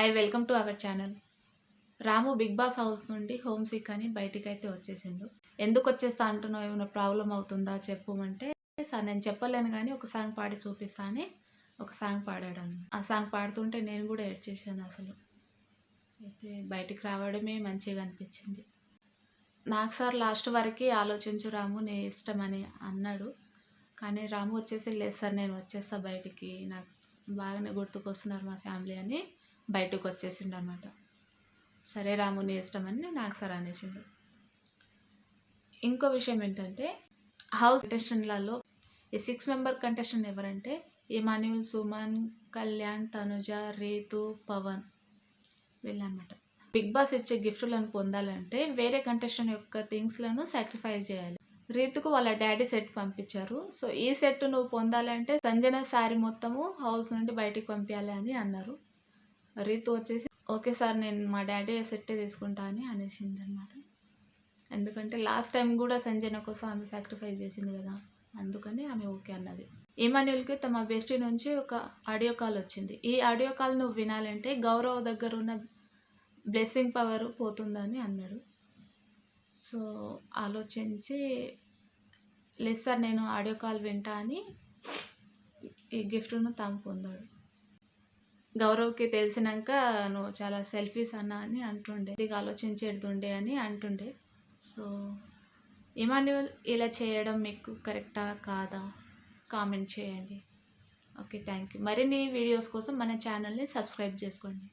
Hi welcome to our channel. Ramu Bigg Boss house నుండి homesick అని బయటికైతే వచ్చేసిండు. ఎందుకు వచ్చేస్తా అంటున్నావు, ఏమైనా ప్రాబ్లం అవుతుందా చెప్పమంటే, సార్ నేను చెప్పలేను కానీ ఒక సాంగ్ పాడి చూపిస్తా అని ఒక సాంగ్ పాడాడు. ఆ సాంగ్ పాడుతుంటే నేను కూడా ఏడ్చేసాను. అసలు అయితే బయటికి రావడమే మంచిగా అనిపించింది నాకు. సార్ లాస్ట్ వరకు ఆలోచించు రాము, నీ ఇష్టమని అన్నాడు. కానీ రాము వచ్చేసి, లేదు సార్ నేను వచ్చేస్తా బయటికి, నాకు బాగానే గుర్తుకొస్తున్నారు మా ఫ్యామిలీ అని బయటకు వచ్చేసిండు అనమాట. సరే రాము నీ ఇష్టమని నాకు సార్ అనేసిండు. ఇంకో విషయం ఏంటంటే, హౌస్ కంటెస్టెంట్లలో ఈ 6 మెంబర్ కంటెస్టెంట్ ఎవరంటే ఇమాన్యుల్, సుమన్, కళ్యాణ్, తనుజ, రీతు, పవన్ వీళ్ళనమాట. బిగ్ బాస్ ఇచ్చే గిఫ్ట్లను పొందాలంటే వేరే కంటెస్టెంట్ యొక్క థింగ్స్లను సాక్రిఫైస్ చేయాలి. రీతుకు వాళ్ళ డాడీ సెట్ పంపించారు. సో ఈ సెట్ నువ్వు పొందాలంటే సంజన శారీ మొత్తము హౌస్ నుండి బయటికి పంపించాలి అని అన్నారు. రీతు వచ్చేసి ఓకే సార్ నేను మా డాడీ సెట్టే తీసుకుంటా అని అనేసింది అనమాట. ఎందుకంటే లాస్ట్ టైం కూడా సంజన కోసం ఆమె సాక్రిఫైస్ చేసింది కదా, అందుకని ఆమె ఓకే అన్నది. ఇమాన్యుల్కి తమ బెస్టీ నుంచి ఒక ఆడియో కాల్ వచ్చింది. ఈ ఆడియో కాల్ నువ్వు వినాలంటే గౌరవ్ దగ్గర ఉన్న బ్లెస్సింగ్ పవర్ పోతుందని అన్నాడు. సో ఆలోచించి, లేదు సార్ నేను ఆడియో కాల్ వింటా అని ఈ గిఫ్ట్ను తాము పొందాడు. గౌరవ్కి తెలిసినాక నువ్వు చాలా సెల్ఫీస్ అన్నా అని అంటుండే, ఇది ఆలోచించేడుతుండే అని అంటుండే. సో ఇమాన్యుల్ ఇలా చేయడం మీకు కరెక్టా కాదా కామెంట్ చేయండి. Okay, thank you. మరిన్ని వీడియోస్ కోసం మన ఛానల్ని సబ్స్క్రైబ్ చేసుకోండి.